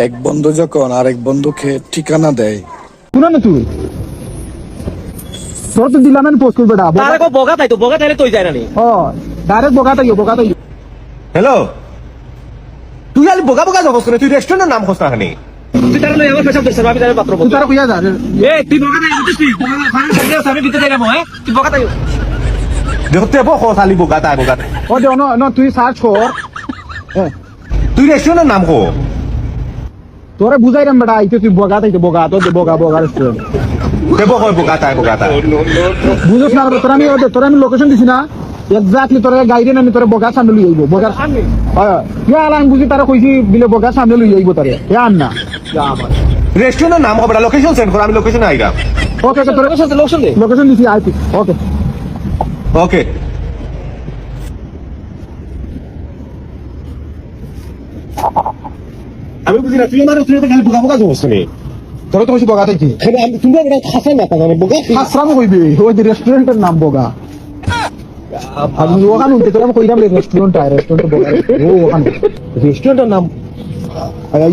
এক বন্ধু যখন আরেক বন্ধুকে ঠিকানা দেয়, শুনো না তুই তোর তো দিলাম আমি পোস্ট করবে তারে কো বগা তাই তো বগা তাইলে তুই যায় না নি ও ডাইরেক্ট বগা তাইও হ্যালো, তুই খালি বোকা বোকা জবস করে তুই রেস্টুরেন্টের নাম খোঁজ না খানি। তুই তারে লই আমার পেশাব দরছ আমি তারে পাত্র তুই বলছি তারা কইয়া যা এ তুই বগা তাই বুঝছিস তুই বগা ফাইন সাইডে আমি ভিতরে যাইলাম হ্যাঁ তুই বগা তাই দেখতে বো খালি বোকা তাই বোকা তাই। ও দে ন তুই সার্চ কর তুই রেস্টুরেন্টের নাম খো। তোরে বুঝাইরাম বেটা আইতে তুই বগা তাইতে বগা তো বগা রেস্টুরেন্ট দেবো কয় বোকা তাই বোকা তাই। বুঝছ না তোর আমি লোকেশন দিছি না এক্স্যাক্টলি তোরে গাইডে আমি তোরে বগা সামনে লই আইবো বগা হ্যাঁ ইয়া আলাম বুঝি তারা কইছি বিলে বগা সামনে লই আইবো তারে ইয়া আন না রেস্টুরেন্টের নাম হবে লোকেশন সেন্ড কর, আমি লোকেশনে আইরাম। ওকে তোরে লোকেশন দিছি আইতি ওকে ওকে আমি বুঝি না তুই আমার রেস্টুরেন্টে খালি বোকা বোকা জবস নি। তোরে তো কইছি বগা তাইতি খালি আমি তুমি একটা খাসা না পাবো বোকা। হাসরাম কইবি ওই যে রেস্টুরেন্টের নাম বগা আমি ওখানে উঠে তোরা কইরাম রেস্টুরেন্ট বগা ও ওখানে রেস্টুরেন্টের নাম আয়